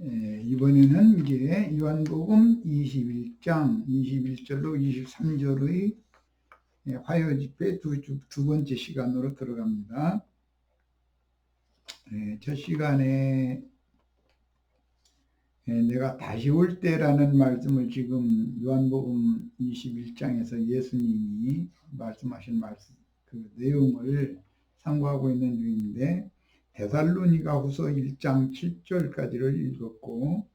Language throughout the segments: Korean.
이번에는 이제 요한복음 21장 21절로 23절의 화요집회 두 번째 시간으로 들어갑니다. 첫 시간에 내가 다시 올 때라는 말씀을 지금 요한복음 21장에서 예수님이 말씀하신 그 내용을 상고하고 있는 중인데, 데살로니가후서 1장 7절까지를 읽었고,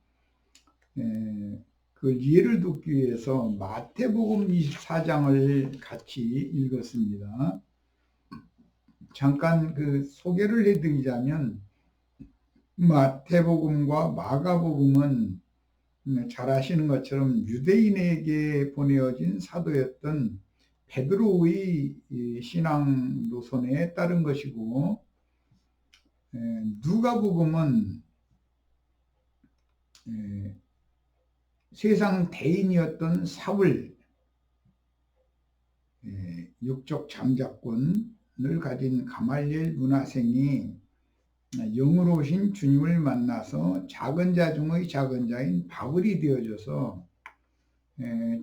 그 이해를 돕기 위해서 마태복음 24장을 같이 읽었습니다. 잠깐 그 소개를 해드리자면, 마태복음과 마가복음은 잘 아시는 것처럼 유대인에게 보내어진 사도였던 베드로의 신앙 노선에 따른 것이고, 누가복음은 세상 대인이었던 사울, 육적 장자권을 가진 가말리엘 문화생이 영으로 오신 주님을 만나서 작은 자 중의 작은 자인 바울이 되어져서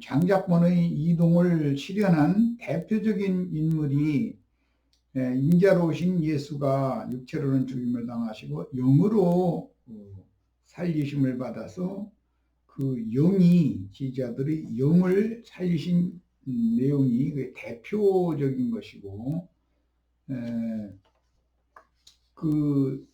장자권의 이동을 실현한 대표적인 인물이 인자로 오신 예수가 육체로는 죽임을 당하시고 영으로 살리심을 받아서 그 영이, 지지자들의 영을 살리신 내용이 대표적인 것이고, 그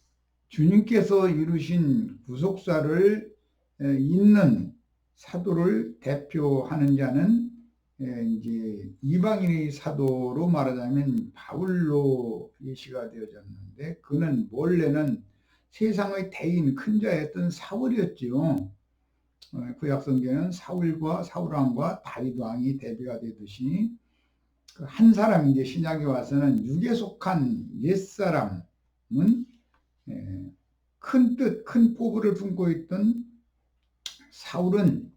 주님께서 이루신 구속사를 잇는 사도를 대표하는 자는 이제 이방인의 사도로 말하자면 바울로 예시가 되어졌는데, 그는 원래는 세상의 대인 큰 자였던 사울이었죠. 구약 성경에는 사울과 사울왕과 다윗 왕이 대비가 되듯이 그 한 사람, 이제 신약에 와서는 육에 속한 옛사람은 큰 뜻, 큰 포부를 품고 있던 사울은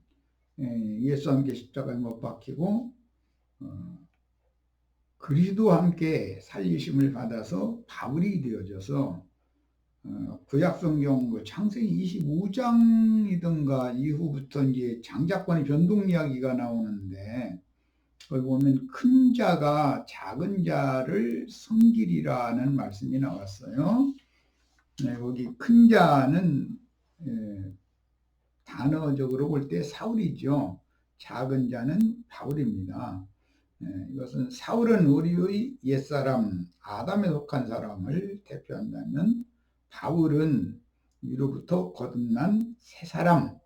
예수와 함께 십자가에 못 박히고 그리스도와 함께 살리심을 받아서 바울이 되어져서 구약성경 창세기 25장이든가 이후부터 이제 장자권의 변동 이야기가 나오는데, 거기 보면 큰 자가 작은 자를 섬기리라는 말씀이 나왔어요. 거기 큰 자는 단어적으로 볼 때 사울이죠. 작은 자는 바울입니다. 이것은 사울은 우리의 옛사람 아담에 속한 사람을 대표한다면, 바울은 위로부터 거듭난 새 사람,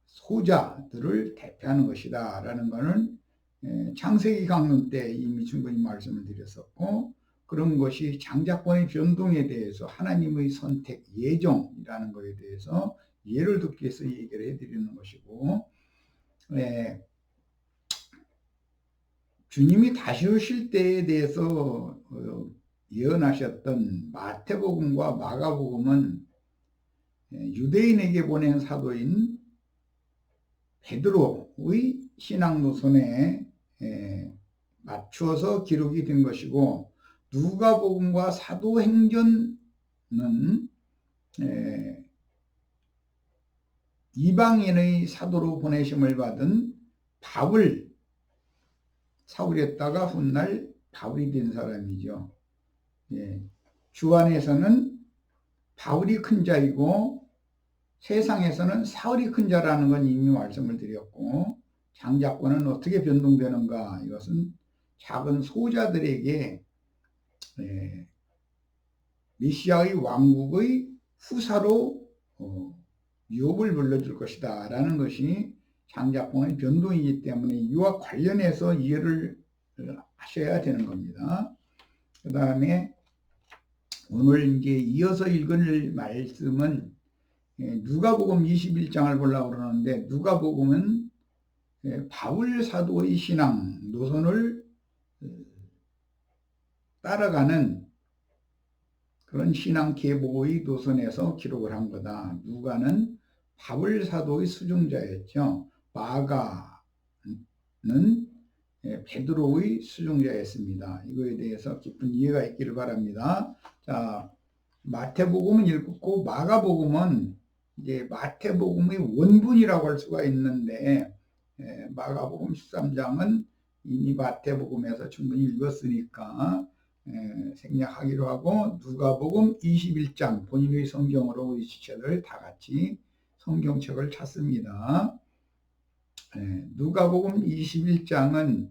소자들을 대표하는 것이다 라는 것은 창세기 강론 때 이미 충분히 말씀을 드렸었고, 그런 것이 장자권의 변동에 대해서 하나님의 선택, 예정이라는 것에 대해서 예를 듣기 위해서 얘기를 해드리는 것이고, 주님이 다시 오실 때에 대해서 예언하셨던 마태복음과 마가복음은 유대인에게 보낸 사도인 베드로의 신앙 노선에 맞추어서 기록이 된 것이고, 누가복음과 사도행전은 이방인의 사도로 보내심을 받은 바울, 사울이었다가 훗날 바울이 된 사람이죠. 주 안에서는 바울이 큰 자이고 세상에서는 사울이 큰 자라는 건 이미 말씀을 드렸고, 장자권은 어떻게 변동되는가, 이것은 작은 소자들에게 메시아의 왕국의 후사로 유업을 불러줄 것이다 라는 것이 장자권의 변동이기 때문에 이와 관련해서 이해를 하셔야 되는 겁니다. 그 다음에 오늘 이제 이어서 읽을 말씀은 누가복음 21장을 보려고 그러는데, 누가복음은 바울 사도의 신앙 노선을 따라가는 그런 신앙 계보의 노선에서 기록을 한 거다. 누가는 바울 사도의 수종자였죠. 마가는 베드로의 수종자였습니다. 이거에 대해서 깊은 이해가 있기를 바랍니다. 자, 마태복음은 읽고 마가복음은 이제 마태복음의 원분이라고 할 수가 있는데, 마가복음 13장은 이미 마태복음에서 충분히 읽었으니까 생략하기로 하고, 누가복음 21장 본인의 성경으로 우리 지체들 다 같이 성경책을 찾습니다. 누가복음 21장은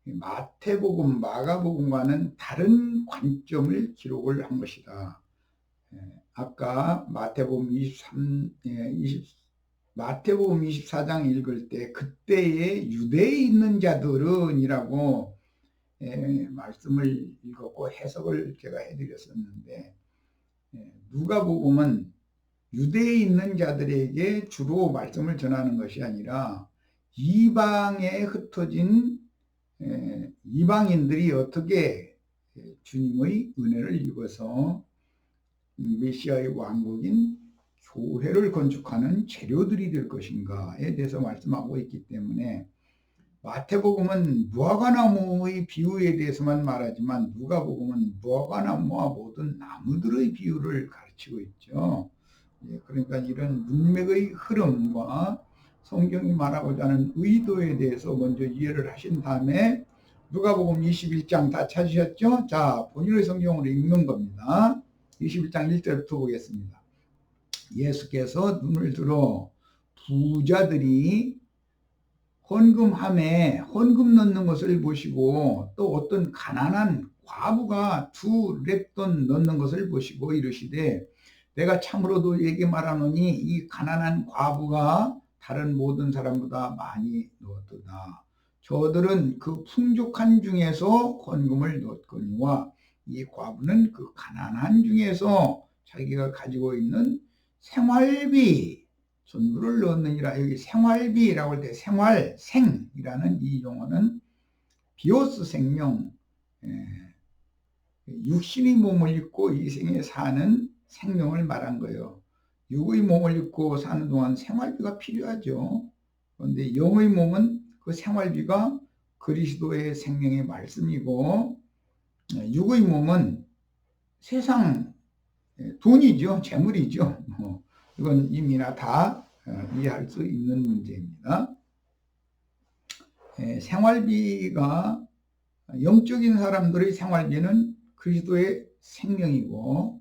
마태복음, 마가복음과는 다른 관점을 기록을 한 것이다. 아까 마태복음 24장 읽을 때 그때의 유대에 있는 자들은 이라고 말씀을 읽었고 해석을 제가 해드렸었는데, 누가복음은 유대에 있는 자들에게 주로 말씀을 전하는 것이 아니라 이방에 흩어진 이방인들이 어떻게 주님의 은혜를 입어서 메시아의 왕국인 교회를 건축하는 재료들이 될 것인가에 대해서 말씀하고 있기 때문에, 마태복음은 무화과나무의 비유에 대해서만 말하지만 누가복음은 무화과나무와 모든 나무들의 비유를 가르치고 있죠. 그러니까 이런 문맥의 흐름과 성경이 말하고자 하는 의도에 대해서 먼저 이해를 하신 다음에 누가복음 21장 다 찾으셨죠? 자, 본인의 성경으로 읽는 겁니다. 21장 1절부터 보겠습니다. 예수께서 눈을 들어 부자들이 헌금함에 헌금 넣는 것을 보시고, 또 어떤 가난한 과부가 2렙돈 넣는 것을 보시고 이르시되, 내가 참으로 너희에게 말하노니 이 가난한 과부가 다른 모든 사람보다 많이 넣었도다. 저들은 그 풍족한 중에서 헌금을 넣었거니와 이 과부는 그 가난한 중에서 자기가 가지고 있는 생활비 전부를 넣느니라. 여기 생활비라고 할 때 생활생이라는 이 용어는 비오스 생명, 육신의 몸을 입고 이 생에 사는 생명을 말한 거예요. 육의 몸을 입고 사는 동안 생활비가 필요하죠. 그런데 영의 몸은 그 생활비가 그리스도의 생명의 말씀이고, 육의 몸은 세상 돈이죠. 재물이죠. 이건 이미나 다 이해할 수 있는 문제입니다. 생활비가, 영적인 사람들의 생활비는 그리스도의 생명이고,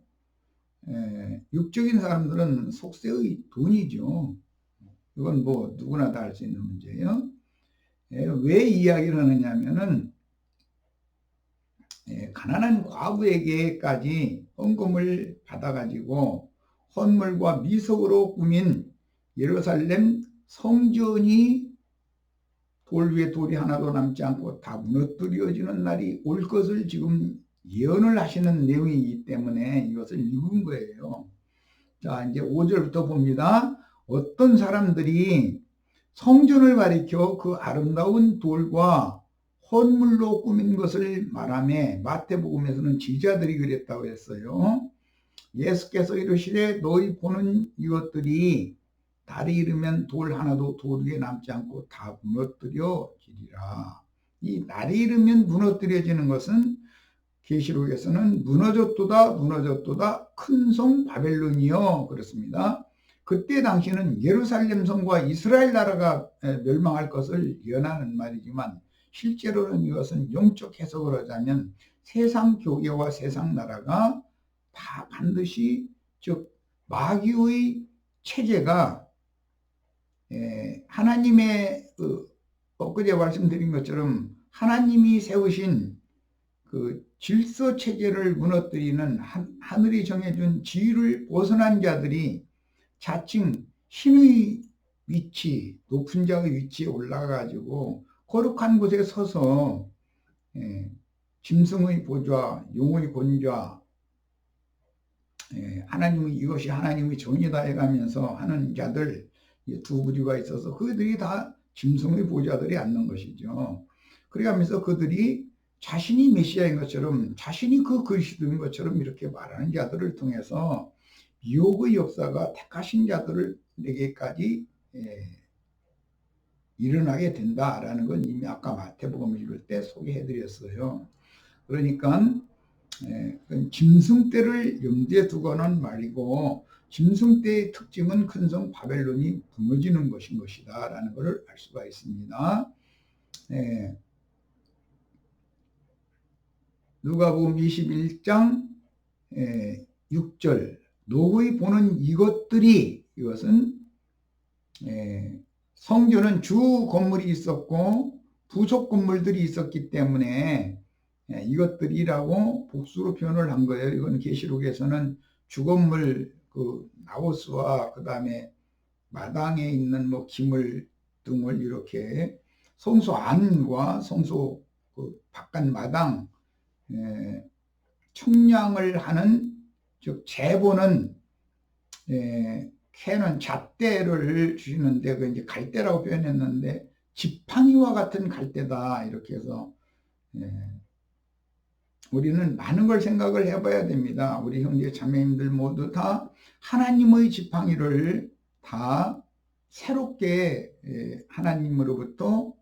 육적인 사람들은 속세의 돈이죠. 이건 뭐 누구나 다 알 수 있는 문제예요. 왜 이야기를 하느냐면은, 가난한 과부에게까지 헌금을 받아가지고 헌물과 미석으로 꾸민 예루살렘 성전이 돌 위에 돌이 하나도 남지 않고 다 무너뜨려지는 날이 올 것을 지금 예언을 하시는 내용이기 때문에 이것을 읽은 거예요. 자, 이제 5절부터 봅니다. 어떤 사람들이 성전을 가리켜 그 아름다운 돌과 헌물로 꾸민 것을 말하며, 마태복음에서는 지자들이 그랬다고 했어요. 예수께서 이르시되 너희 보는 이것들이 달이 이르면 돌 하나도 돌 위에 남지 않고 다 무너뜨려지리라. 이 날이 이르면 무너뜨려지는 것은 계시록에서는 무너졌도다 무너졌도다 큰 성 바벨론이여 그렇습니다. 그때 당시는 예루살렘 성과 이스라엘 나라가 멸망할 것을 예언하는 말이지만, 실제로는 이것은 영적 해석을 하자면 세상 교계와 세상 나라가 다 반드시, 즉 마귀의 체제가 하나님의 엊그제 말씀드린 것처럼 하나님이 세우신 그 질서 체제를 무너뜨리는 하늘이 정해준 지위를 벗어난 자들이 자칭 신의 위치, 높은 자의 위치에 올라가가지고 거룩한 곳에 서서 짐승의 보좌, 용의 권좌, 이것이 하나님의 정의다 해가면서 하는 자들 두 부류가 있어서 그들이 다 짐승의 보좌들이 앉는 것이죠. 그래가면서 그들이 자신이 메시아인 것처럼, 자신이 그 그리스도인 것처럼 이렇게 말하는 자들을 통해서 미혹의 역사가 택하신 자들에게까지 일어나게 된다라는 건 이미 아까 마태복음 읽을 때 소개해드렸어요. 그러니까 짐승떼를 염두에 두고는 말이고, 짐승 때의 특징은 큰 성 바벨론이 무너지는 것이다 라는 것을 알 수가 있습니다. 예. 누가복음 21장 6절 노의 보는 이것은 성전은 주 건물이 있었고 부속 건물들이 있었기 때문에 이것들이라고 복수로 표현을 한 거예요. 이건 계시록에서는 주건물 그 나우스와 그 다음에 마당에 있는 뭐 기물 등을 이렇게 성소 안과 성소 그 바깥 마당 측량을 하는 즉 재보는 캐는 잣대를 주시는데 그 이제 갈대라고 표현했는데 지팡이와 같은 갈대다 이렇게 해서 우리는 많은 걸 생각을 해봐야 됩니다. 우리 형제 자매님들 모두 다 하나님의 지팡이를 다 새롭게 하나님으로부터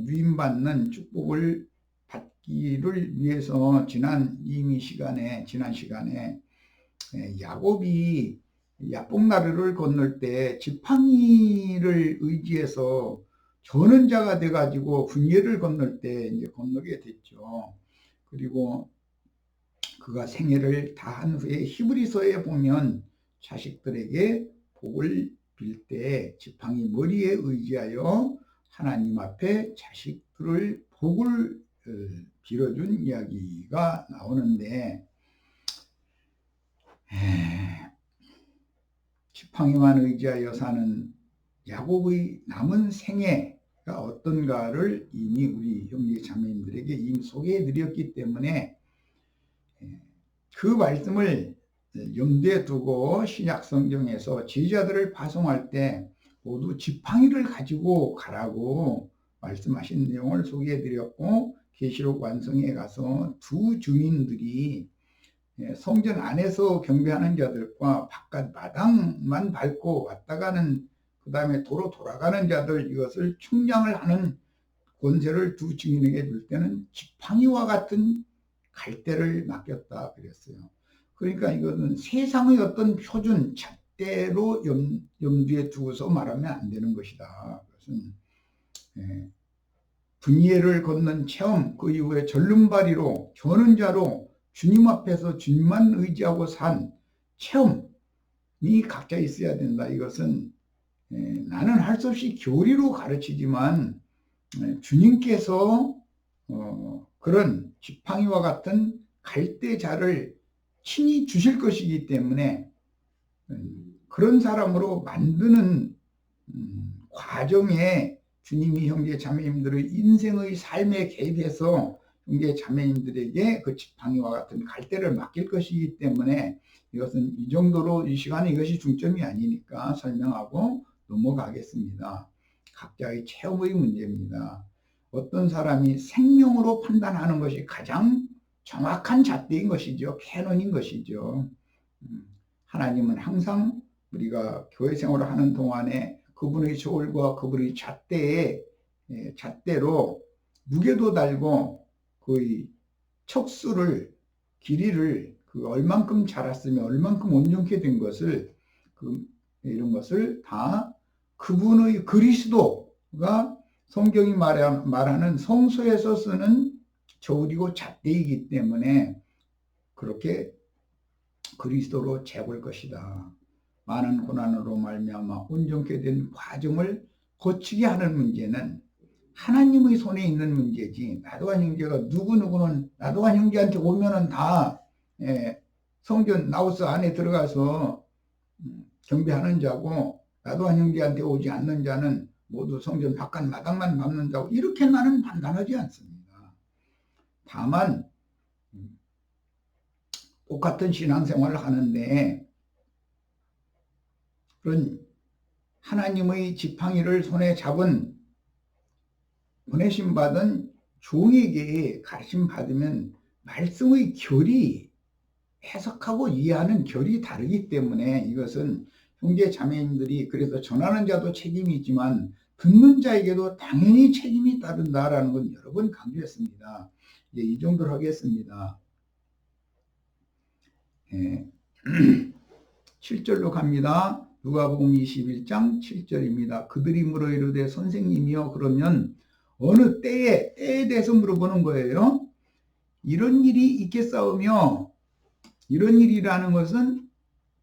위임받는 축복을 받기를 위해서 지난 시간에 야곱이 야복나루를 건널 때 지팡이를 의지해서 저는 자가 돼가지고 분예를 건널 때 이제 건너게 됐죠. 그리고 그가 생애를 다한 후에 히브리서에 보면 자식들에게 복을 빌 때 지팡이 머리에 의지하여 하나님 앞에 자식들을 복을 빌어준 이야기가 나오는데 지팡이만 의지하여 사는 야곱의 남은 생애가 어떤가를 이미 우리 형제 자매님들에게 이미 소개해 드렸기 때문에 그 말씀을 염두에 두고 신약 성경에서 제자들을 파송할 때 모두 지팡이를 가지고 가라고 말씀하신 내용을 소개해 드렸고 계시록 완성에 가서 두 증인들이 성전 안에서 경배하는 자들과 바깥 마당만 밟고 왔다 가는 그 다음에 도로 돌아가는 자들 이것을 측량을 하는 권세를 두 증인에게 줄 때는 지팡이와 같은 갈대를 맡겼다 그랬어요. 그러니까 이거는 세상의 어떤 표준 잣대로 염두에 두고서 말하면 안 되는 것이다. 그것은 분예를 걷는 체험 그 이후에 절름발이로 겨는 자로 주님 앞에서 주님만 의지하고 산 체험이 각자 있어야 된다. 이것은 나는 할 수 없이 교리로 가르치지만 주님께서 그런 지팡이와 같은 갈대자를 친히 주실 것이기 때문에 그런 사람으로 만드는 과정에 주님이 형제 자매님들의 인생의 삶에 개입해서 형제 자매님들에게 그 지팡이와 같은 갈대를 맡길 것이기 때문에 이것은 이 정도로 이 시간에 이것이 중점이 아니니까 설명하고 넘어가겠습니다. 각자의 체험의 문제입니다. 어떤 사람이 생명으로 판단하는 것이 가장 정확한 잣대인 것이죠. 캐논인 것이죠. 하나님은 항상 우리가 교회 생활을 하는 동안에 그분의 저울과 그분의 잣대로 무게도 달고 그 척수를 길이를 그 얼만큼 자랐으면 얼만큼 온전케 된 것을 이런 것을 다 그분의 그리스도가 성경이 말하는 성소에서 쓰는 저울이고 잣대이기 때문에 그렇게 그리스도로 재볼 것이다. 많은 고난으로 말미암아 온전케 된 과정을 거치게 하는 문제는 하나님의 손에 있는 문제지 나도한 형제가 누구는 나도한 형제한테 오면은 다 성전 나우스 안에 들어가서 경배하는 자고 나도한 형제한테 오지 않는 자는 모두 성전 바깥 마당만 밟는 자고 이렇게 나는 판단하지 않습니다. 다만 똑같은 신앙생활을 하는데 그런 하나님의 지팡이를 손에 잡은 보내심 받은 종에게 가르침 받으면 말씀의 결이 해석하고 이해하는 결이 다르기 때문에 이것은 형제 자매님들이 그래서 전하는 자도 책임이 있지만 듣는 자에게도 당연히 책임이 따른다라는 건 여러 번 강조했습니다. 이제 이 정도로 하겠습니다. 7절로 갑니다. 누가복음 21장 7절입니다. 그들이 물어 이르되 선생님이여, 그러면 어느 때에 대해서 물어보는 거예요. 이런 일이 있겠사오며, 이런 일이라는 것은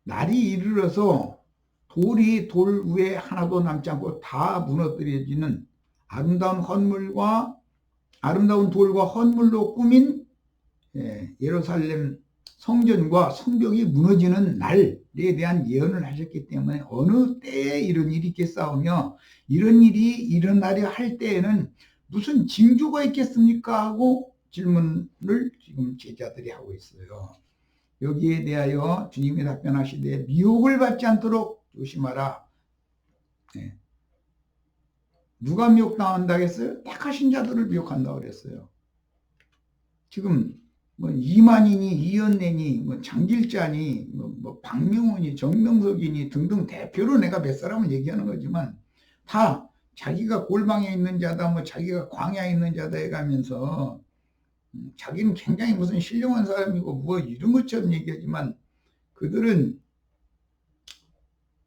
날이 이르러서 돌이 돌 위에 하나도 남지 않고 다 무너뜨려지는 아름다운 돌과 헌물로 꾸민 예루살렘 성전과 성벽이 무너지는 날에 대한 예언을 하셨기 때문에 어느 때에 이런 일이 있겠사오며, 이런 일이 일어나려 할 때에는 무슨 징조가 있겠습니까? 하고 질문을 지금 제자들이 하고 있어요. 여기에 대하여 주님이 답변하시되 미혹을 받지 않도록 조심하라. 누가 미혹당한다고 했어요? 택하신 자들을 미혹한다고 그랬어요. 지금 뭐 이만희니 이연래니 뭐 장길자니 뭐 박명훈이 정명석이니 등등 대표로 내가 몇 사람을 얘기하는 거지만 다 자기가 골방에 있는 자다, 뭐 자기가 광야에 있는 자다 해가면서 자기는 굉장히 무슨 신령한 사람이고 뭐 이런 것처럼 얘기하지만, 그들은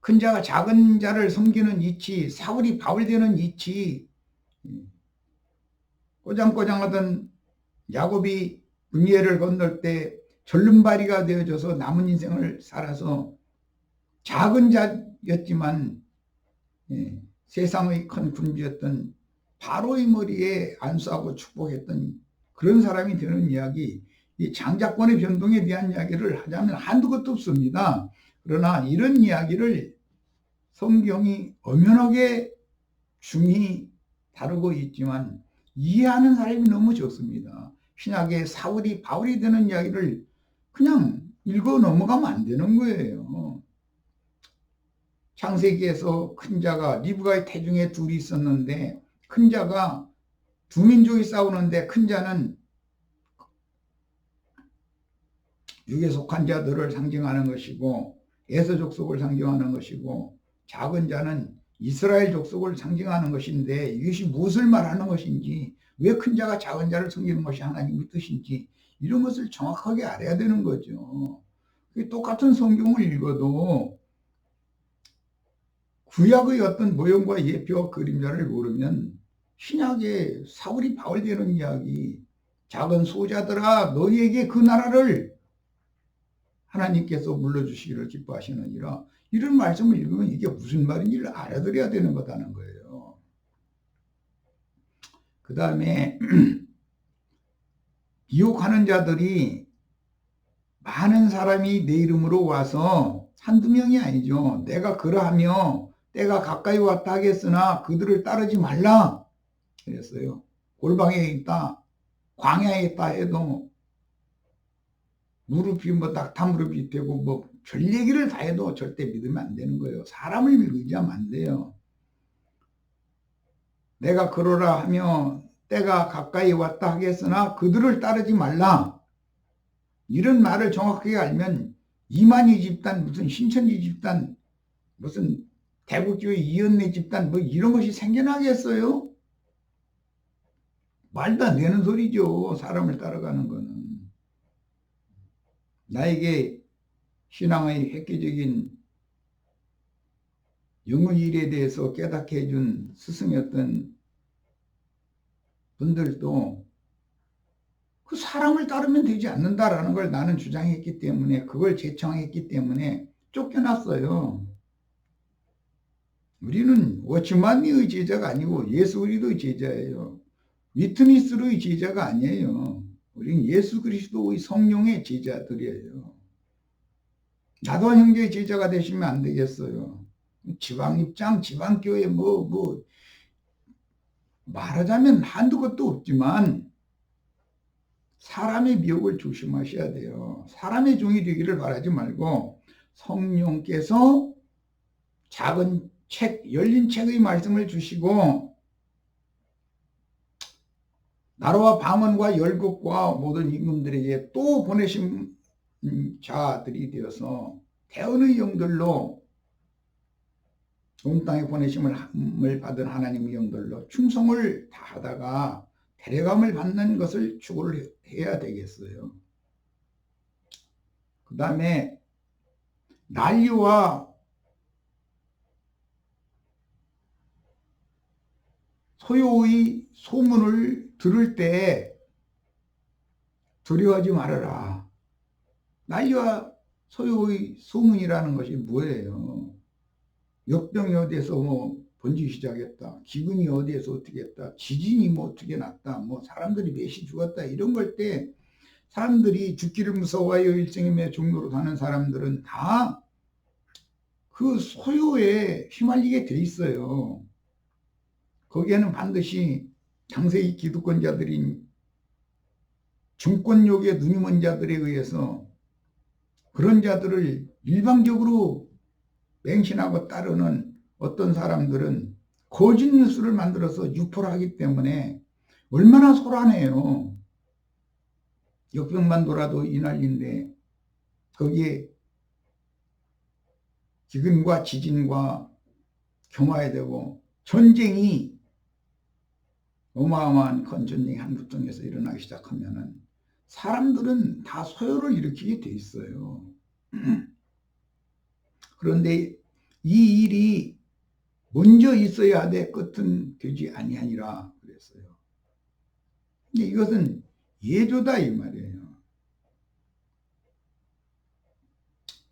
큰 자가 작은 자를 섬기는 이치, 사울이 바울 되는 이치, 꼬장꼬장하던 야곱이 문예를 건널 때 절름발이가 되어져서 남은 인생을 살아서 작은 자였지만 세상의 큰 군주였던 바로의 머리에 안수하고 축복했던 그런 사람이 되는 이야기, 이 장자권의 변동에 대한 이야기를 하자면 한두 것도 없습니다. 그러나 이런 이야기를 성경이 엄연하게 중히 다루고 있지만 이해하는 사람이 너무 적습니다. 신약의 사울이 바울이 되는 이야기를 그냥 읽어 넘어가면 안 되는 거예요. 창세기에서 큰 자가, 리브가의 태중에 둘이 있었는데 큰 자가, 두 민족이 싸우는데 큰 자는 육에 속한 자들을 상징하는 것이고 에서 족속을 상징하는 것이고, 작은 자는 이스라엘 족속을 상징하는 것인데 이것이 무엇을 말하는 것인지, 왜 큰 자가 작은 자를 섬기는 것이 하나님의 뜻인지, 이런 것을 정확하게 알아야 되는 거죠. 똑같은 성경을 읽어도 구약의 어떤 모형과 예표와 그림자를 모르면 신약의 사울이 바울 되는 이야기, 작은 소자들아 너희에게 그 나라를 하나님께서 물려주시기를 기뻐하시느니라, 이런 말씀을 읽으면 이게 무슨 말인지를 알아들어야 되는 거다는 거예요. 그 다음에 미혹하는 자들이 많은 사람이 내 이름으로 와서 한두 명이 아니죠. 내가 그러하며 때가 가까이 왔다 하겠으나 그들을 따르지 말라 그랬어요. 골방에 있다, 광야에 있다 해도 무릎이 뭐 낙타 무릎이 되고 뭐 별 얘기를 다 해도 절대 믿으면 안 되는 거예요. 사람을 의지하면 안 돼요. 내가 그러라 하며 때가 가까이 왔다 하겠으나 그들을 따르지 말라, 이런 말을 정확하게 알면 이만희 집단, 무슨 신천지 집단, 무슨 대국교회 이연래 집단 뭐 이런 것이 생겨나겠어요? 말도 안 되는 소리죠. 사람을 따라가는 거는. 나에게 신앙의 획기적인 영의 일에 대해서 깨닫게 해준 스승이었던 분들도 그 사람을 따르면 되지 않는다라는 걸 나는 주장했기 때문에, 그걸 제청했기 때문에 쫓겨났어요. 우리는 워치만니의 제자가 아니고 예수 그리스도의 제자예요. 위트니스로의 제자가 아니에요. 우리는 예수 그리스도의 성령의 제자들이에요. 나도 형제의 제자가 되시면 안 되겠어요. 지방입장, 지방교회 말하자면 한두 것도 없지만 사람의 미혹을 조심하셔야 돼요. 사람의 종이 되기를 바라지 말고 성령께서 작은 책, 열린 책의 말씀을 주시고 나라와 방언과 열국과 모든 임금들에게 또 보내신 자들이 되어서 대언의 영들로, 온 땅에 보내심을 받은 하나님의 영들로 충성을 다하다가 데려감을 받는 것을 추구를 해야 되겠어요. 그 다음에 난리와 소요의 소문을 들을 때 두려워하지 말아라. 난리와 소요의 소문이라는 것이 뭐예요? 역병이 어디에서 뭐 번지기 시작했다. 기근이 어디에서 어떻게 했다. 지진이 뭐 어떻게 났다. 뭐 사람들이 몇이 죽었다. 이런 걸 때 사람들이 죽기를 무서워하여 일생임의 종로로 사는 사람들은 다 그 소요에 휘말리게 돼 있어요. 거기에는 반드시 장세기 기득권자들인 정권욕에 눈이 먼 자들에 의해서 그런 자들을 일방적으로 맹신하고 따르는 어떤 사람들은 거짓 뉴스를 만들어서 유포를 하기 때문에 얼마나 소란해요. 역병만 돌아도 이 난리인데 거기에 기근과 지진과 경화에 되고 전쟁이 어마어마한 큰 전쟁이 한국 땅에서 일어나기 시작하면은 사람들은 다 소요를 일으키게 돼 있어요. 그런데 이 일이 먼저 있어야 돼 끝은 되지 아니하니라 그랬어요. 근데 이것은 예조다 이 말이에요.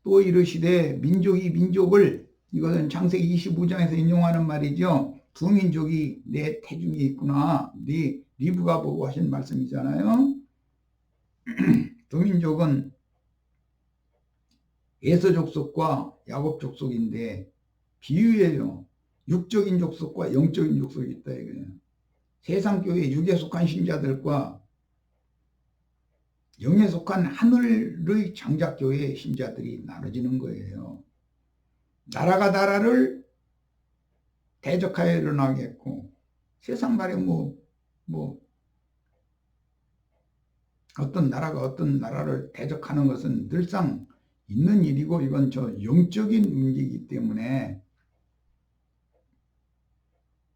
또 이르시되 민족이 민족을, 이것은 창세기 25장에서 인용하는 말이죠. 두 민족이 내 태중에 있구나. 네 리브가 보고 하신 말씀이잖아요. 두 민족은 에서 족속과 야곱 족속인데 비유예요. 육적인 족속과 영적인 족속이 있다 이거예요. 세상교회 육에 속한 신자들과 영에 속한 하늘의 장작교회의 신자들이 나눠지는 거예요. 나라가 나라를 대적하여 일어나겠고, 세상 말에 어떤 나라가 어떤 나라를 대적하는 것은 늘상 있는 일이고, 이건 저 영적인 문제이기 때문에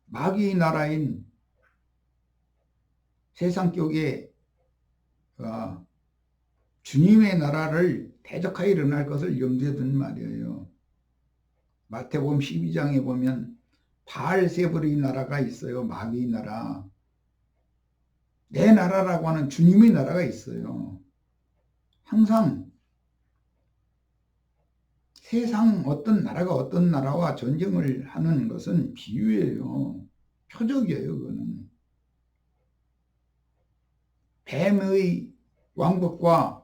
마귀의 나라인 세상 쪽에 주님의 나라를 대적하여 일어날 것을 염두에 둔 말이에요. 마태복음 12장에 보면 바알세불의 나라가 있어요. 마귀의 나라. 내 나라라고 하는 주님의 나라가 있어요. 항상 세상 어떤 나라가 어떤 나라와 전쟁을 하는 것은 비유예요. 표적이에요. 그거는. 뱀의 왕국과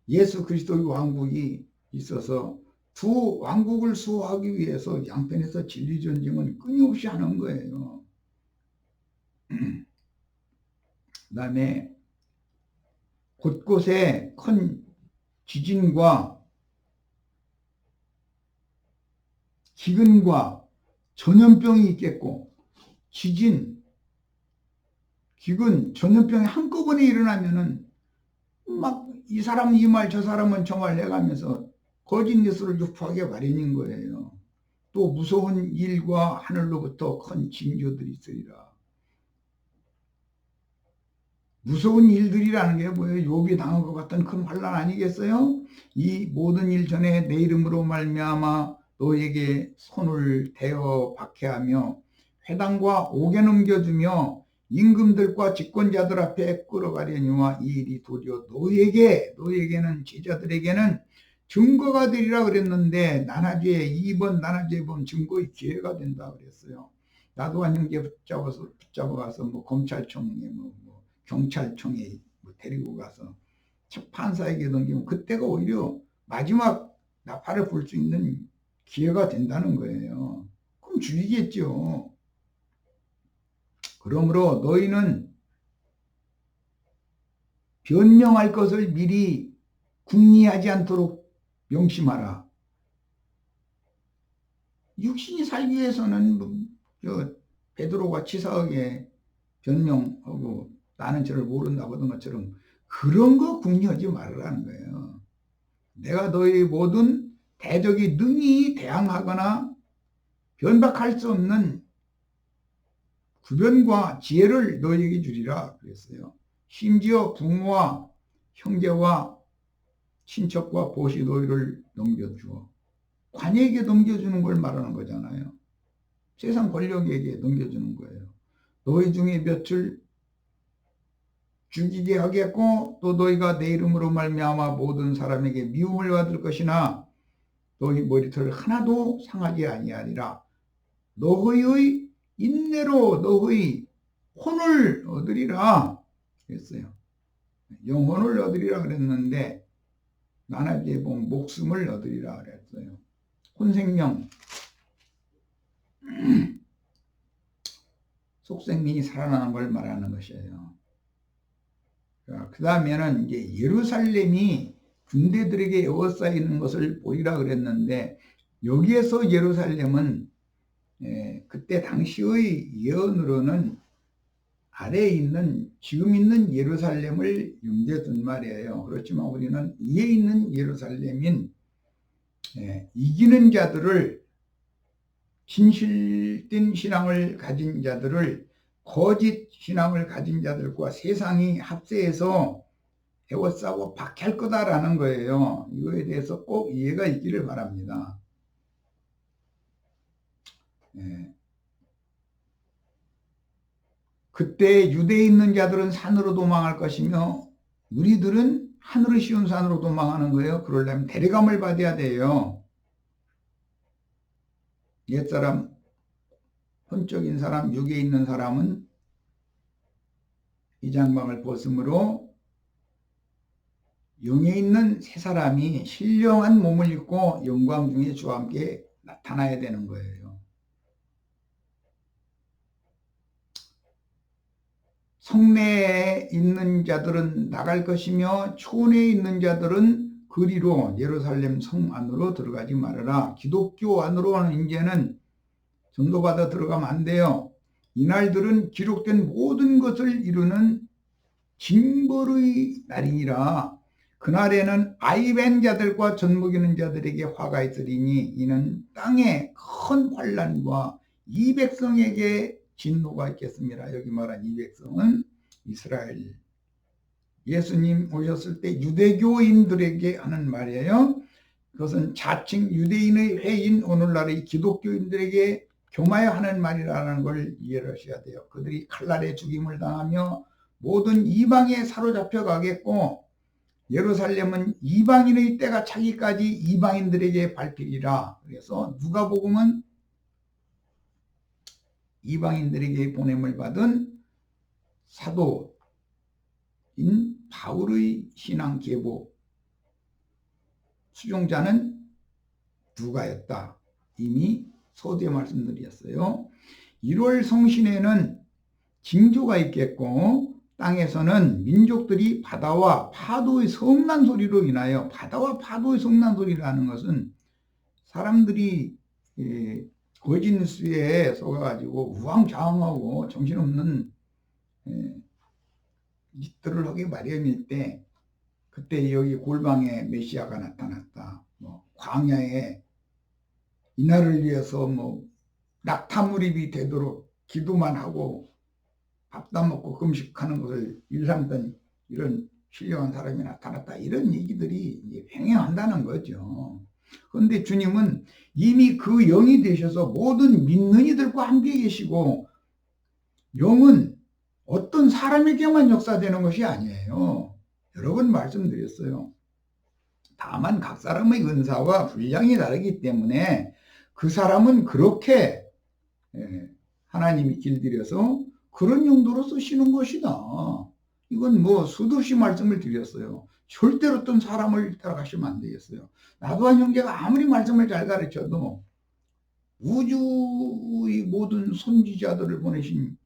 예수 그리스도의 왕국이 있어서 두 왕국을 수호하기 위해서 양편에서 진리전쟁은 끊임없이 하는 거예요. 그 다음에 곳곳에 큰 지진과 기근과 전염병이 있겠고, 지진, 기근, 전염병이 한꺼번에 일어나면은 막 이 사람은 이 말, 저 사람은 저 말 해가면서 거짓 뉴스를 유포하게 마련인 거예요. 또 무서운 일과 하늘로부터 큰 징조들이 있으리라. 무서운 일들이라는 게 뭐예요? 욥이 당한 것 같은 큰 환난 아니겠어요? 이 모든 일 전에 내 이름으로 말미암아 너에게 손을 대어 박해하며 회당과 옥에 넘겨주며 임금들과 집권자들 앞에 끌어가려니와 이 일이 도리어 너에게는 제자들에게는 증거가 되리라 그랬는데 나나주에 2번 나나주에 보면 증거의 기회가 된다 그랬어요. 나도 한 형제 붙잡아가서 뭐 검찰청에 경찰청에 데리고 가서 판사에게 넘기면 그때가 오히려 마지막 나팔을 불 수 있는 기회가 된다는 거예요. 그럼 죽이겠죠. 그러므로 너희는 변명할 것을 미리 궁리하지 않도록 명심하라. 육신이 살기 위해서는 베드로가 치사하게 변명하고 나는 저를 모른다고 하던 것처럼 그런 거 궁리하지 말라는 거예요. 내가 너희 모든 대적이 능히 대항하거나 변박할 수 없는 구변과 지혜를 너희에게 주리라 그랬어요. 심지어 부모와 형제와 친척과 보시 너희를 넘겨주어. 관에게 넘겨주는 걸 말하는 거잖아요. 세상 권력에게 넘겨주는 거예요. 너희 중에 몇을 죽이게 하겠고 또 너희가 내 이름으로 말미암아 모든 사람에게 미움을 받을 것이나 너희 머리털 하나도 상하지 아니하리라. 너희의 인내로 너희 혼을 얻으리라 그랬어요. 영혼을 얻으리라 그랬는데 나나비에 보면 목숨을 얻으리라 그랬어요. 혼생명 속생명이 살아나는 걸 말하는 것이에요. 그 다음에는 이제 예루살렘이 군대들에게 에워싸이는 것을 보리라 그랬는데 여기에서 예루살렘은 그때 당시의 예언으로는 아래에 있는 지금 있는 예루살렘을 염두에 둔 말이에요. 그렇지만 우리는 위에 있는 예루살렘인 이기는 자들을 진실된 신앙을 가진 자들을 거짓 신앙을 가진 자들과 세상이 합세해서 에워싸고 박해할 거다라는 거예요. 이거에 대해서 꼭 이해가 있기를 바랍니다. 그때 유대에 있는 자들은 산으로 도망할 것이며 무리들은 하늘의 시온 산으로 도망하는 거예요. 그러려면 데려감을 받아야 돼요. 옛사람, 혼적인 사람, 육에 있는 사람은 이 장막을 벗음으로 영에 있는 새 사람이 신령한 몸을 입고 영광 중에 주와 함께 나타나야 되는 거예요. 성내에 있는 자들은 나갈 것이며 초내에 있는 자들은 그리로 예루살렘 성 안으로 들어가지 말아라. 기독교 안으로는 이제는 전도받아 들어가면 안 돼요. 이날들은 기록된 모든 것을 이루는 징벌의 날이니라. 그날에는 아이벤 자들과 젖먹이는 자들에게 화가 있으리니 이는 땅에 큰 환난과 이 백성에게 진노가 있겠습니다. 여기 말한 이 백성은 이스라엘. 예수님 오셨을 때 유대교인들에게 하는 말이에요. 그것은 자칭 유대인의 회인 오늘날의 기독교인들에게 교마야 하는 말이라는 걸 이해를 하셔야 돼요. 그들이 칼날에 죽임을 당하며 모든 이방에 사로잡혀 가겠고 예루살렘은 이방인의 때가 차기까지 이방인들에게 밟히리라. 그래서 누가복음은 이방인들에게 보냄을 받은 사도인 바울의 신앙 계보 수종자는 누가였다. 이미 서두에 말씀드렸어요. 1월 성신에는 징조가 있겠고 땅에서는 민족들이 바다와 파도의 성난 소리로 인하여 바다와 파도의 성난 소리라는 것은 사람들이 거짓 뉴스에 속아가지고 우왕좌왕하고 정신없는 짓들을 하기 마련일 때 그때 여기 골방에 메시아가 나타났다. 광야에 이날을 위해서 낙타무립이 되도록 기도만 하고 밥도 안 먹고 금식하는 것을 일삼던 이런 신령한 사람이 나타났다. 이런 얘기들이 횡행한다는 거죠. 그런데 주님은 이미 그 영이 되셔서 모든 믿는 이들과 함께 계시고 영은 어떤 사람에게만 역사되는 것이 아니에요. 여러 번 말씀드렸어요. 다만 각 사람의 은사와 분량이 다르기 때문에 그 사람은 그렇게 하나님이 길들여서 그런 용도로 쓰시는 것이다. 이건 수도 없이 말씀을 드렸어요. 절대로 어떤 사람을 따라가시면 안 되겠어요. 나도한 형제가 아무리 말씀을 잘 가르쳐도 우주의 모든 선지자들을 보내신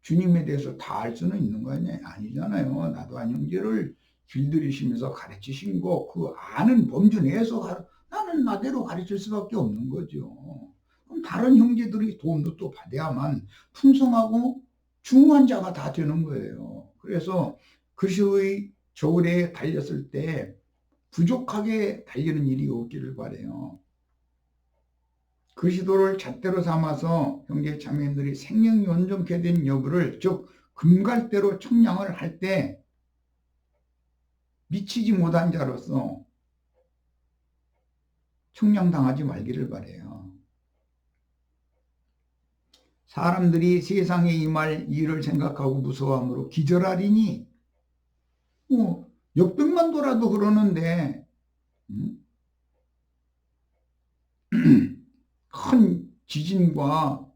주님에 대해서 다 알 수는 있는 거 아니잖아요. 나도한 형제를 길들이시면서 가르치신 거 그 아는 범주 내에서 나는 나대로 가르칠 수밖에 없는 거죠. 그럼 다른 형제들이 도움도 또 받아야만 풍성하고 중후한 자가 다 되는 거예요. 그래서 그리스도의 저울에 달렸을 때 부족하게 달리는 일이 없기를 바라요. 그리스도를 잣대로 삼아서 형제 자매님들이 생명이 온전케 된 여부를 즉 금갈대로 청량을 할 때 미치지 못한 자로서 청량당하지 말기를 바라요. 사람들이 세상에 임할 일을 생각하고 무서워함으로 기절하리니 역병만 돌아도 그러는데 큰 지진과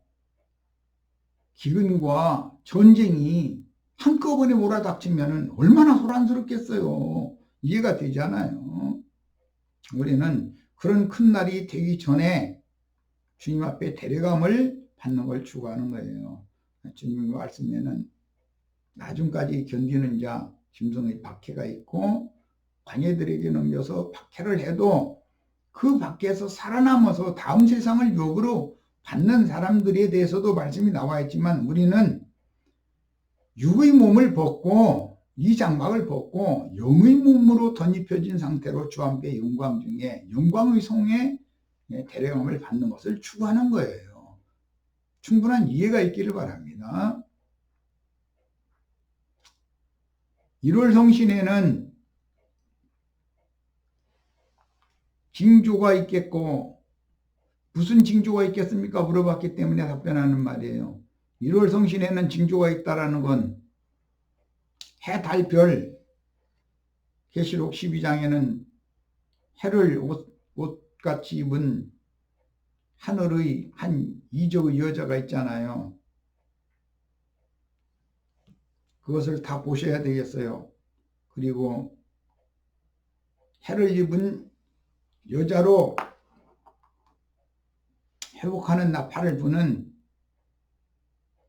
기근과 전쟁이 한꺼번에 몰아닥치면 얼마나 소란스럽겠어요. 이해가 되잖아요. 우리는 그런 큰 날이 되기 전에 주님 앞에 데려감을 받는 걸 추구하는 거예요. 주님의 말씀에는 나중까지 견디는 자 짐승의 박해가 있고 관예들에게 넘겨서 박해를 해도 그 밖에서 살아남아서 다음 세상을 유업으로 받는 사람들에 대해서도 말씀이 나와 있지만 우리는 육의 몸을 벗고 이 장막을 벗고 영의 몸으로 덧입혀진 상태로 주 앞에 영광 중에 영광의 성에 데려감을 받는 것을 추구하는 거예요. 충분한 이해가 있기를 바랍니다. 1월 성신에는 징조가 있겠고 무슨 징조가 있겠습니까? 물어봤기 때문에 답변하는 말이에요. 1월 성신에는 징조가 있다라는 건 해, 달, 별, 계시록 12장에는 해를 옷같이 입은 하늘의 한 이적의 여자가 있잖아요. 그것을 다 보셔야 되겠어요. 그리고 해를 입은 여자로 회복하는 나팔을 부는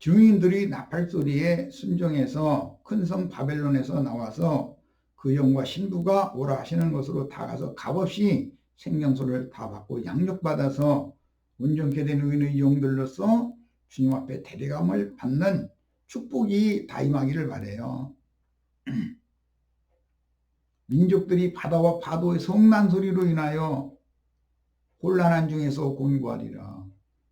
증인들이 나팔 소리에 순종해서 큰 성 바벨론에서 나와서 그 영과 신부가 오라 하시는 것으로 다 가서 값없이 생명수를 다 받고 양육받아서 온전케 된 의인의 영들로서 주님 앞에 대리감을 받는 축복이 다 임하기를 바라요. 민족들이 바다와 파도의 성난 소리로 인하여 곤란한 중에서 곤고하리라.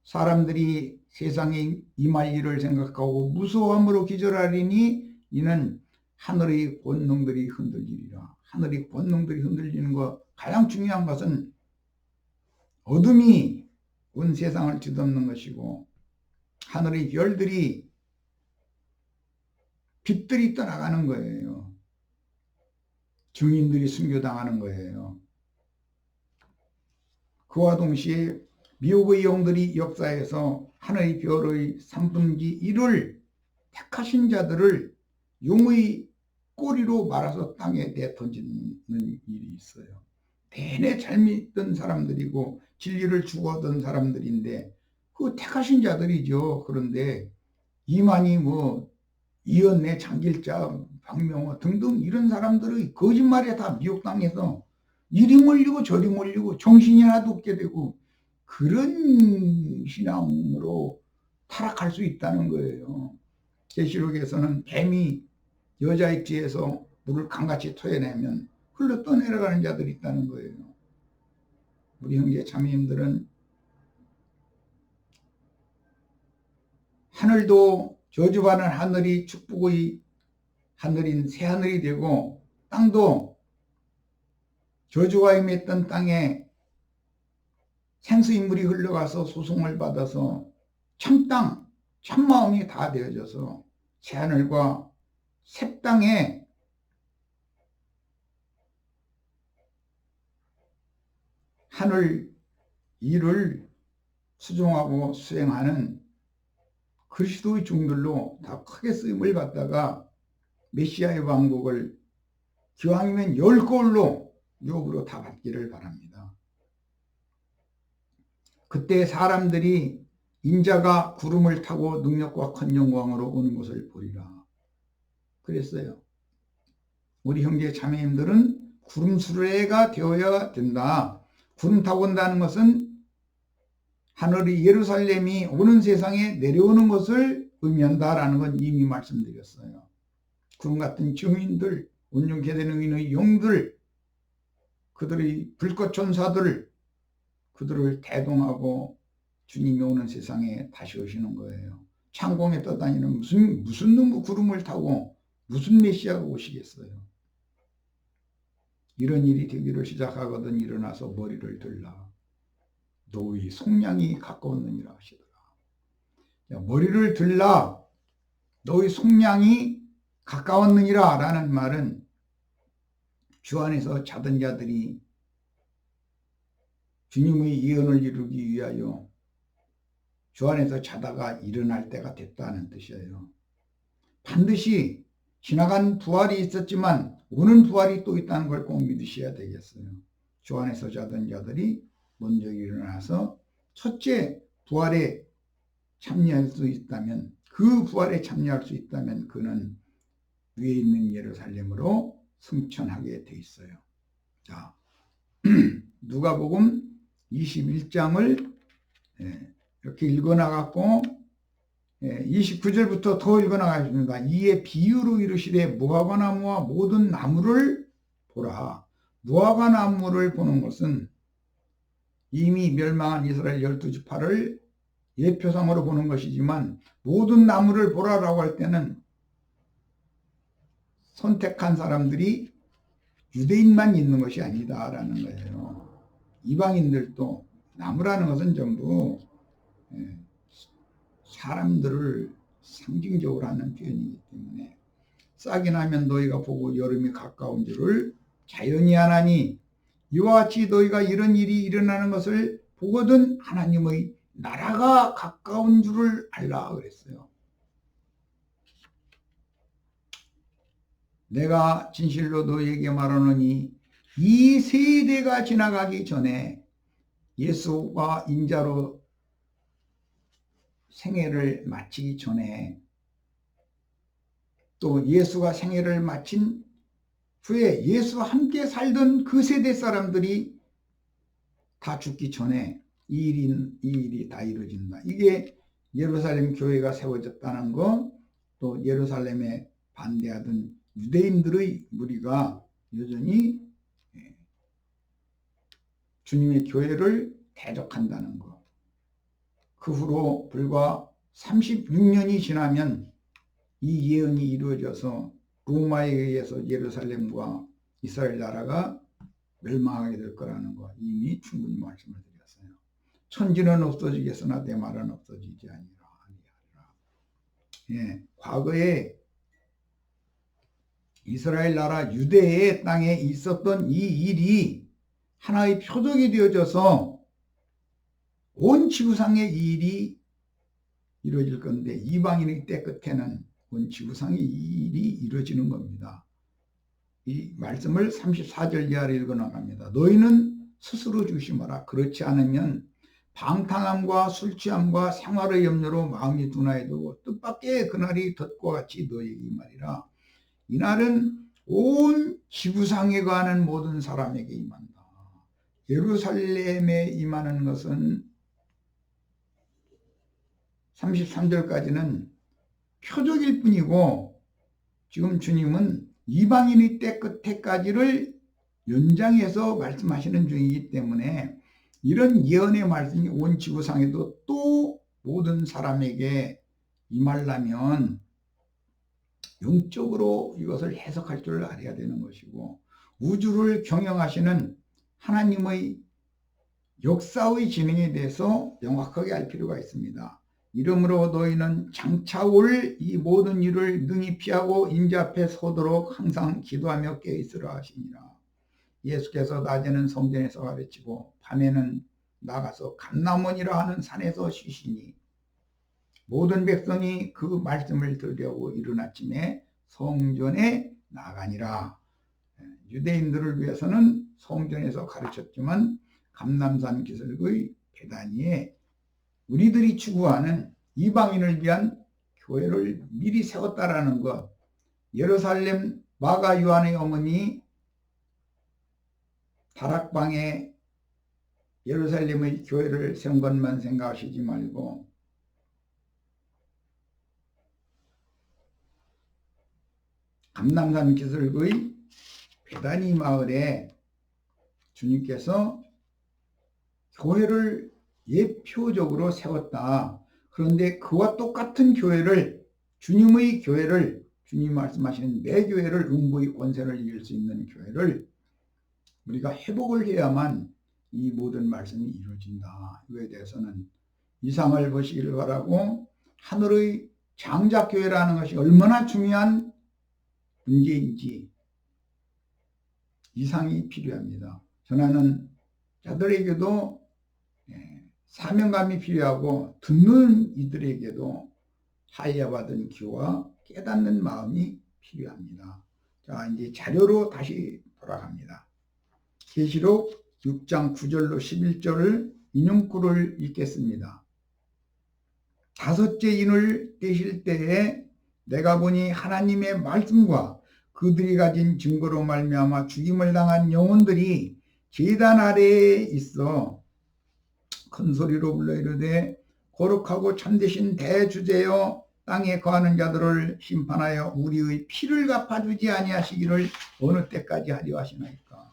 사람들이 세상에 임할 일을 생각하고 무서워함으로 기절하리니 이는 하늘의 권능들이 흔들리리라. 하늘의 권능들이 흔들리는 것, 가장 중요한 것은 어둠이 온 세상을 뒤덮는 것이고 하늘의 별들이 빛들이 떠나가는 거예요. 증인들이 순교당하는 거예요. 그와 동시에 미혹의 영들이 역사에서 하늘의 별의 3분의 1을 택하신 자들을 용의 꼬리로 말아서 땅에 내던지는 일이 있어요. 내내 잘 믿던 사람들이고 진리를 추구하던 사람들인데 그 택하신 자들이죠. 그런데 이만희 이연내 장길자 박명호 등등 이런 사람들의 거짓말에 다 미혹당해서 이리 몰리고 저리 몰리고 정신이 하나도 없게 되고 그런 신앙으로 타락할 수 있다는 거예요. 계시록에서는 뱀이 여자 입지에서 물을 강같이 토해내면 흘러 떠내려가는 자들이 있다는 거예요. 우리 형제 자매님들은 하늘도 저주받은 하늘이 축복의 하늘인 새하늘이 되고 땅도 저주가 임했던 땅에 생수인물이 흘러가서 소송을 받아서 참땅, 참마음이 다 되어져서 새하늘과 새 땅에 하늘 일을 수종하고 수행하는 그리스도의 종들로 다 크게 쓰임을 받다가 메시아의 왕국을 기왕이면 10골로 유업으로 다 받기를 바랍니다. 그때 사람들이 인자가 구름을 타고 능력과 큰 영광으로 오는 것을 보리라. 그랬어요. 우리 형제 자매님들은 구름 수레가 되어야 된다. 구름 타고 온다는 것은 하늘의 예루살렘이 오는 세상에 내려오는 것을 의미한다라는 건 이미 말씀드렸어요. 구름 같은 증인들, 온전케 된 의인의 영들, 그들의 불꽃 천사들, 그들을 대동하고 주님이 오는 세상에 다시 오시는 거예요. 창공에 떠다니는 무슨 놈의 구름을 타고 무슨 메시아가 오시겠어요. 이런 일이 되기를 시작하거든 일어나서 머리를 들라. 너희 속량이 가까웠느니라 하시더라. 머리를 들라. 너희 속량이 가까웠느니라 라는 말은 주 안에서 자던 자들이 주님의 예언을 이루기 위하여 주 안에서 자다가 일어날 때가 됐다는 뜻이에요. 반드시 지나간 부활이 있었지만 오는 부활이 또 있다는 걸 꼭 믿으셔야 되겠어요. 주 안에서 자던 자들이 먼저 일어나서 첫째 부활에 참여할 수 있다면, 그 부활에 참여할 수 있다면 그는 위에 있는 예루살렘으로 승천하게 돼 있어요. 자, 누가복음 21장을 이렇게 읽어나갔고 29절부터 더 읽어나가겠습니다. 이에 비유로 이르시되 무화과나무와 모든 나무를 보라. 무화과나무를 보는 것은 이미 멸망한 이스라엘 12지파를 예표상으로 보는 것이지만 모든 나무를 보라라고 할 때는 선택한 사람들이 유대인만 있는 것이 아니다라는 거예요. 이방인들도, 나무라는 것은 전부 사람들을 상징적으로 하는 표현이기 때문에 싹이 나면 너희가 보고 여름이 가까운 줄을 자연히 하나니 이와 같이 너희가 이런 일이 일어나는 것을 보거든 하나님의 나라가 가까운 줄을 알라 그랬어요. 내가 진실로 너희에게 말하노니 이 세대가 지나가기 전에 예수가 인자로 생애를 마치기 전에 또 예수가 생애를 마친 후에 예수와 함께 살던 그 세대 사람들이 다 죽기 전에 이 일이 다 이루어진다. 이게 예루살렘 교회가 세워졌다는 거, 또 예루살렘에 반대하던 유대인들의 무리가 여전히 주님의 교회를 대적한다는 거. 그 후로 불과 36년이 지나면 이 예언이 이루어져서 로마에 의해서 예루살렘과 이스라엘 나라가 멸망하게 될 거라는 거 이미 충분히 말씀을 드렸어요. 천지는 없어지겠으나 내 말은 없어지지 아니하리라. 예, 과거에 이스라엘 나라 유대의 땅에 있었던 이 일이 하나의 표적이 되어져서 온 지구상의 이 일이 이루어질 건데, 이방인의 때 끝에는 온 지구상의 이 일이 이루어지는 겁니다. 이 말씀을 34절 이하로 읽어나갑니다. 너희는 스스로 조심하라. 그렇지 않으면 방탕함과 술취함과 생활의 염려로 마음이 둔하여도 뜻밖의 그날이 덫과 같이 너희에게 임하리라. 이날은 온 지구상에 가는 모든 사람에게 임한다. 예루살렘에 임하는 것은 33절까지는 표적일 뿐이고, 지금 주님은 이방인의 때 끝에까지를 연장해서 말씀하시는 중이기 때문에 이런 예언의 말씀이 온 지구상에도 또 모든 사람에게 임하려면 영적으로 이것을 해석할 줄 알아야 되는 것이고, 우주를 경영하시는 하나님의 역사의 진행에 대해서 명확하게 알 필요가 있습니다. 이러므로 너희는 장차 올 이 모든 일을 능히 피하고 인자 앞에 서도록 항상 기도하며 깨어있으라 하시니라. 예수께서 낮에는 성전에서 가르치고 밤에는 나가서 감람원이라 하는 산에서 쉬시니 모든 백성이 그 말씀을 들으려고 이른 아침에 성전에 나가니라. 유대인들을 위해서는 성전에서 가르쳤지만 감람산 기슭의 베다니에 우리들이 추구하는 이방인을 위한 교회를 미리 세웠다라는 것, 예루살렘 마가 요한의 어머니 다락방에 예루살렘의 교회를 세운 것만 생각하시지 말고 감람산 기슭의 베다니 마을에 주님께서 교회를 예표적으로 세웠다. 그런데 그와 똑같은 교회를, 주님의 교회를, 주님 말씀하시는 내 교회를, 음부의 권세를 이길 수 있는 교회를 우리가 회복을 해야만 이 모든 말씀이 이루어진다. 이거에 대해서는 이상을 보시기를 바라고, 하늘의 장작교회라는 것이 얼마나 중요한 문제인지 이상이 필요합니다. 전하는 자들에게도 사명감이 필요하고, 듣는 이들에게도 하야받은 귀와 깨닫는 마음이 필요합니다. 자, 이제 자료로 다시 돌아갑니다. 계시록 6장 9절로 11절을 인용구를 읽겠습니다. 다섯째 인을 떼실 때에 내가 보니 하나님의 말씀과 그들이 가진 증거로 말미암아 죽임을 당한 영혼들이 제단 아래에 있어 큰 소리로 불러 이르되 거룩하고 참되신 대주제여 땅에 거하는 자들을 심판하여 우리의 피를 갚아주지 아니하시기를 어느 때까지 하려 하시나이까.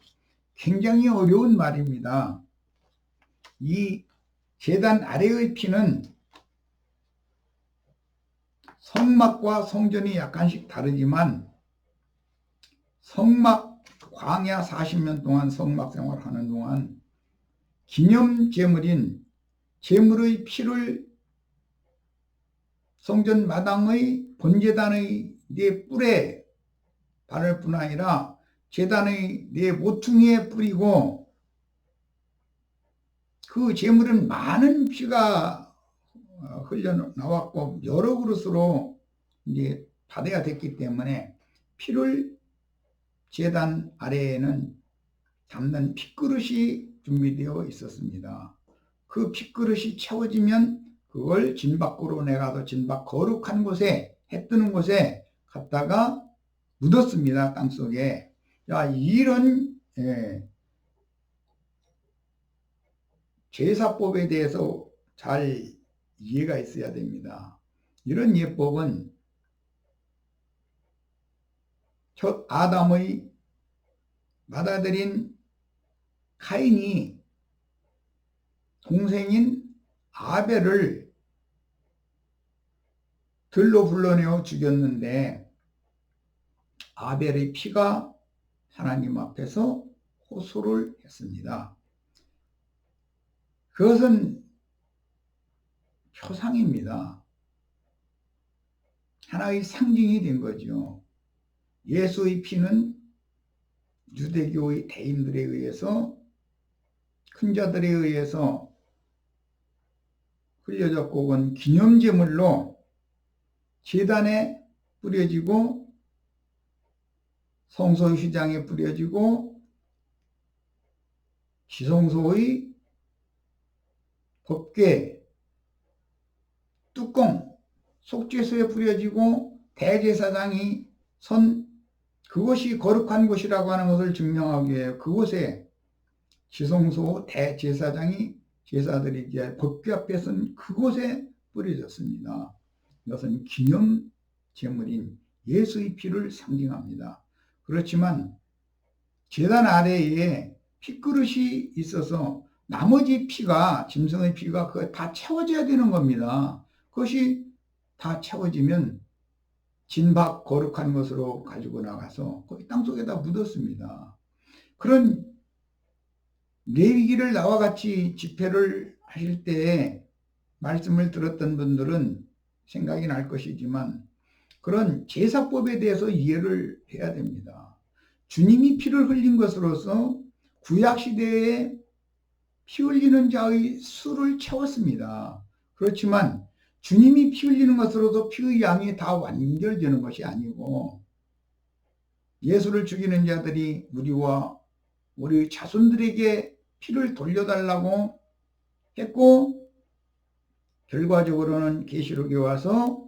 굉장히 어려운 말입니다. 이 제단 아래의 피는 성막과 성전이 약간씩 다르지만, 성막 광야 40년 동안 성막 생활하는 동안 기념 제물인 제물의 피를 성전 마당의 본제단의 네 뿔에 바를 뿐 아니라 제단의 네 모퉁이에 뿌리고, 그 제물은 많은 피가 흘러나왔고 여러 그릇으로 이제 받아야 됐기 때문에 피를 제단 아래에는 담는 핏그릇이 준비되어 있었습니다. 그 핏그릇이 채워지면 그걸 진 밖으로 내가서 진 밖 거룩한 곳에, 해 뜨는 곳에 갖다가 묻었습니다. 땅속에. 자, 이런 제사법에 대해서 잘 이해가 있어야 됩니다. 이런 예법은 첫 아담의 맏아들인 카인이 동생인 아벨을 들로 불러내어 죽였는데, 아벨의 피가 하나님 앞에서 호소를 했습니다. 그것은 표상입니다. 하나의 상징이 된 거죠. 예수의 피는 유대교의 대인들에 의해서, 큰 자들에 의해서 흘려졌고 온 기념제물로 제단에 뿌려지고, 성소의 휘장에 뿌려지고, 지성소의 법궤 뚜껑 속죄소에 뿌려지고, 대제사장이 선 그것이 거룩한 곳이라고 하는 것을 증명하기 위해 그곳에 지성소 대제사장이, 제사들이 이제 법궤 앞에 선 그곳에 뿌려졌습니다. 이것은 기념 제물인 예수의 피를 상징합니다. 그렇지만 제단 아래에 핏그릇이 있어서 나머지 피가, 짐승의 피가 그거 다 채워져야 되는 겁니다. 그것이 다 채워지면 진박 거룩한 것으로 가지고 나가서 거기 땅속에다 묻었습니다. 그런 레위기를 나와 같이 집회를 하실 때에 말씀을 들었던 분들은 생각이 날 것이지만, 그런 제사법에 대해서 이해를 해야 됩니다. 주님이 피를 흘린 것으로서 구약시대에 피 흘리는 자의 수를 채웠습니다. 그렇지만 주님이 피 흘리는 것으로도 피의 양이 다 완결되는 것이 아니고, 예수를 죽이는 자들이 우리와 우리 자손들에게 피를 돌려달라고 했고, 결과적으로는 계시록에 와서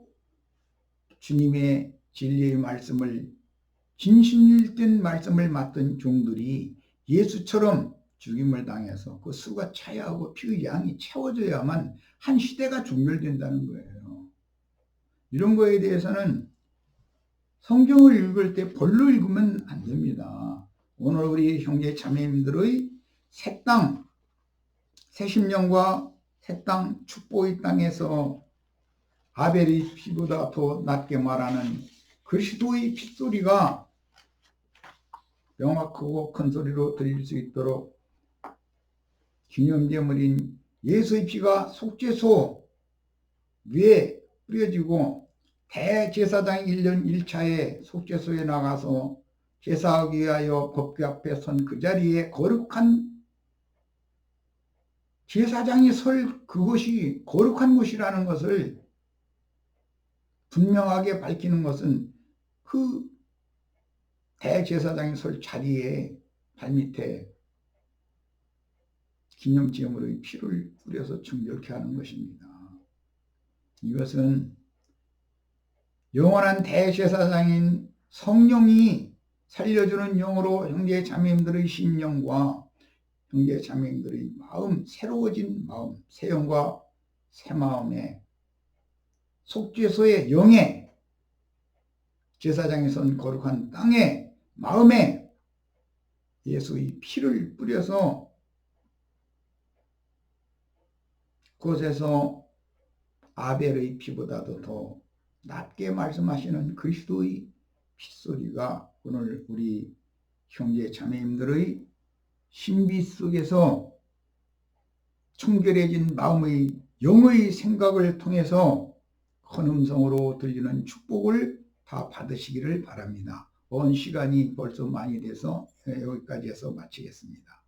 주님의 진리의 말씀을, 진실된 말씀을 맡은 종들이 예수처럼 죽임을 당해서 그 수가 차야 하고 피의 양이 채워져야만 한 시대가 종결된다는 거예요. 이런 거에 대해서는 성경을 읽을 때 볼로 읽으면 안 됩니다. 오늘 우리 형제 자매님들의 새 땅, 새 심령과 새 땅, 축복의 땅에서 아벨의 피보다 더 낮게 말하는 그리스도의 핏소리가 명확하고 큰 소리로 들릴 수 있도록 기념제물인 예수의 피가 속죄소 위에 뿌려지고 대제사장 1년 1차에 속죄소에 나가서 제사하기 위하여 법궤 앞에 선 그 자리에 거룩한 제사장이 설 그곳이 거룩한 곳이라는 것을 분명하게 밝히는 것은 그 대제사장이 설 자리에 발밑에 기념제물의 피를 뿌려서 정결케 하는 것입니다. 이것은 영원한 대제사장인 성령이 살려주는 영으로 형제 자매님들의 심령과 형제 자매님들의 마음, 새로워진 마음, 새 영과 새 마음에 속죄소의 영에 제사장이 선 거룩한 땅에 마음에 예수의 피를 뿌려서 그곳에서 아벨의 피보다도 더 낮게 말씀하시는 그리스도의 핏소리가 오늘 우리 형제 자매님들의 신비 속에서 청결해진 마음의 영의 생각을 통해서 큰 음성으로 들리는 축복을 다 받으시기를 바랍니다. 시간이 벌써 많이 돼서 여기까지 해서 마치겠습니다.